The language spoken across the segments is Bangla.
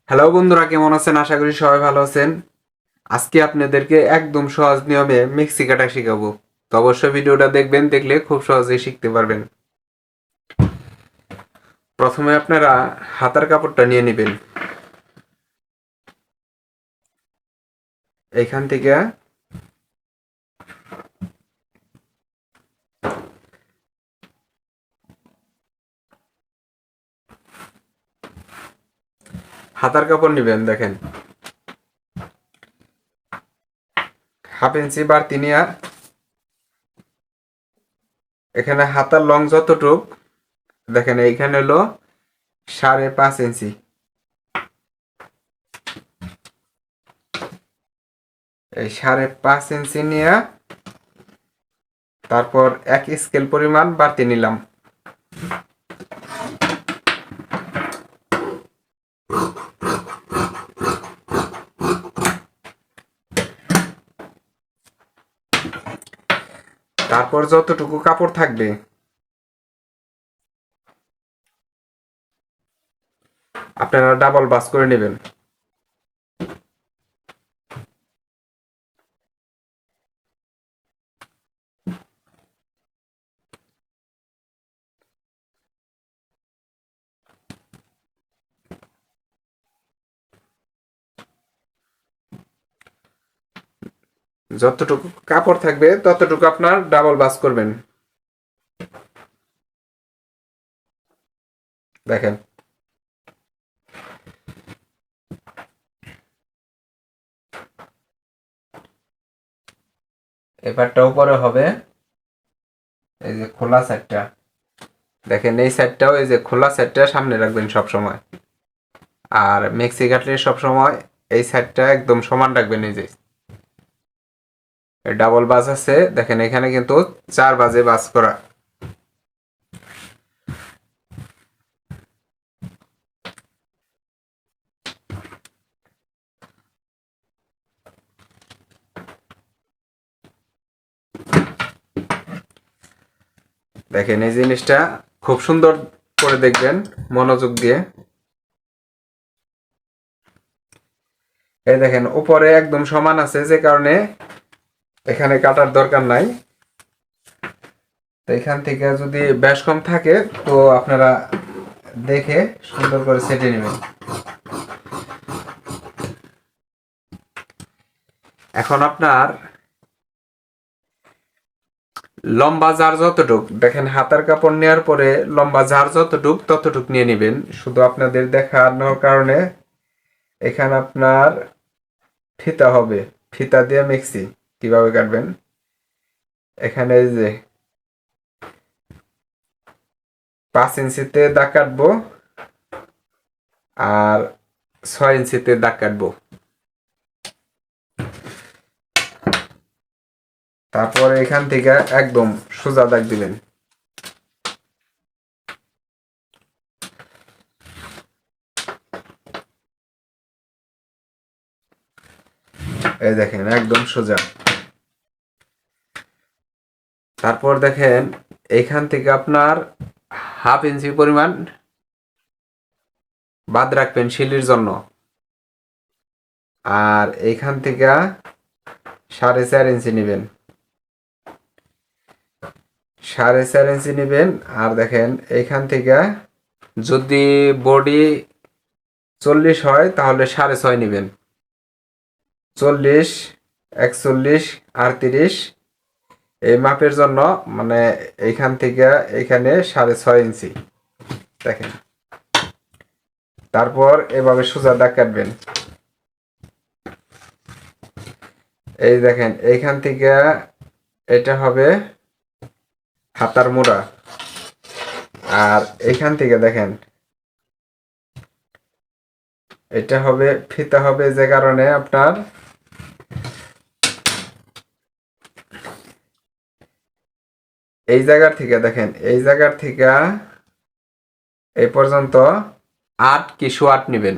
হ্যালো বন্ধুরা, কেমন আছেন? আশা করি সবাই ভালো আছেন। আজকে আপনাদেরকে একদম সহজ নিয়মে মিক্সি কাটা শেখাবো। তো অবশ্যই ভিডিওটা দেখবেন, দেখলে খুব সহজেই শিখতে পারবেন। প্রথমে আপনারা হাতার কাপড়টা নিয়ে নেবেন। এইখান থেকে হাতার কাপড় নেবেন, দেখেন 1/2 ইঞ্চি বাড়তি নিয়ে এখানে হাতার লং যতটুক দেখেন, এইখানে হলো 5.5 ইঞ্চি। এই 5.5 ইঞ্চি নিয়ে তারপর 1 স্কেল পরিমাণ বাড়তি নিলাম। তারপর যতটুকু কাপড় থাকবে আপনারা ডাবল ভাঁজ করে নেবেন। যতটুকু কাপড় থাকবে ততটুকু আপনার ডাবল ভাঁজ করবেন। দেখেন, এবারটা উপরে হবে এই যে খোলা সাইডটা। দেখেন, এই সাইডটাও এই যে খোলা সাইডটা সামনে রাখবেন সব সময়। আর মেক্সি কাটলে সব সময় এই সাইডটা একদম সমান রাখবেন। এই যে ডাবল বাস আছে, দেখেন এখানে কিন্তু 4 বাজে বাস করা। দেখেন, এই জিনিসটা খুব সুন্দর করে দেখবেন মনোযোগ দিয়ে। এই দেখেন উপরে একদম সমান আছে, যে কারণে এখানে কাটার দরকার নাই। তো এখান থেকে যদি বেশ কম থাকে তো আপনারা দেখে সুন্দর করে সেটে নেবেন। এখন আপনার লম্বা যার যতটুক, দেখেন হাতার কাপড় নেওয়ার পরে লম্বা যার যতটুক ততটুক নিয়ে নেবেন। শুধু আপনাদের দেখানোর কারণে এখানে আপনার ফিতা হবে, ফিতা দিয়ে মেক্সি কিভাবে কাটবেন। এখানে এই যে 5 ইঞ্চিতে দাগ কাটবো আর 6 ইঞ্চিতে দাগ কাটবো। তারপর এখান থেকে একদম সোজা দাগ দিবেন। এই দেখেন একদম সোজা। তারপর দেখেন এখান থেকে আপনার 1/2 ইঞ্চি পরিমাণ বাদ রাখবেন শিলির জন্য। আর এইখান থেকে 4.5 ইঞ্চি নেবেন, 4.5 ইঞ্চি নেবেন। আর দেখেন এইখান থেকে যদি বডি 40 হয় তাহলে 6.5 নেবেন। 40, 41 আর 30 এই মাপের জন্য মানে এইখান থেকে এখানে 6.5 ইঞ্চি। দেখেন, তারপর এভাবে সোজা দাগ কাটবেন। এই দেখেন এইখান থেকে এটা হবে হাতার মোড়া। আর এইখান থেকে দেখেন এটা হবে ফিতা হবে, যে কারণে আপনার এই জায়গার থেকে দেখেন, এই জায়গার থেকে এই পর্যন্ত 8 কি 8 নেবেন।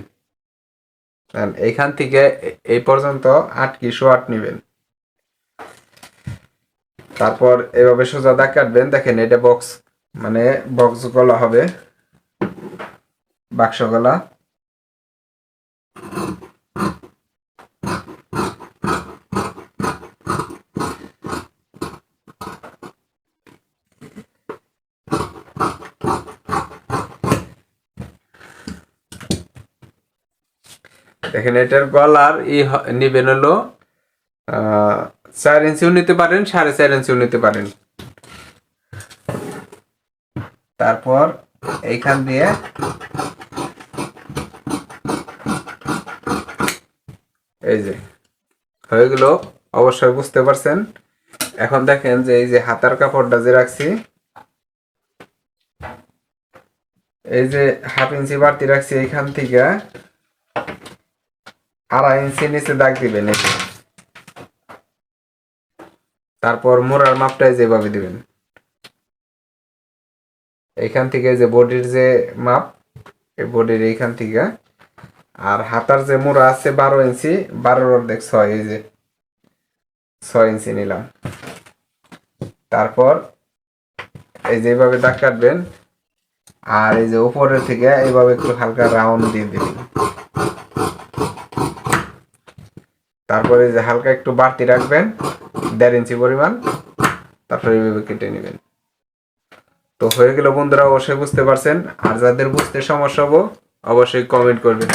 এইখান থেকে এই পর্যন্ত 8 কি 8 নেবেন। তারপর এভাবে সোজা দাগ কাটবেন। দেখেন এটা বক্স, মানে বক্স গলা হবে, বাক্স গলা। দেখেন এটার গলার নিবেন হলো 4 ইঞ্চিও নিতে পারেন, 4.5 ইঞ্চিও নিতে পারেন। তারপর এইখান দিয়ে এই যে হয়ে গেল, অবশ্যই বুঝতে পারছেন। এখন দেখেন যে এই যে হাতার কাপড়টা যে রাখছি, এই যে 1/2 ইঞ্চি বাড়তি রাখছি, এইখান থেকে 2.5 ইঞ্চি নিচে দাগ দিবেন। তারপর মোড়ার মাপটাই যেভাবে দিবেন, এইখান থেকে যে বডির যে মাপ, এই বডির এইখান থেকে, আর হাতার যে মোড়া আছে 12 ইঞ্চি, 12 অর্ধেক 6, এই যে 6 ইঞ্চি নিলাম। তারপর এই যে এইভাবে দাগ কাটবেন, আর এই যে উপরের থেকে এইভাবে একটু হালকা রাউন্ড দিয়ে দিবেন। তারপরে যে হালকা একটু বাড়তি রাখবেন 1.5 ইঞ্চি পরিমাণ, তারপরে এইভাবে কেটে নেবেন। তো হয়ে গেল বন্ধুরা, অবশ্যই বুঝতে পারছেন। আর যাদের বুঝতে সমস্যা হবো অবশ্যই কমেন্ট করবেন।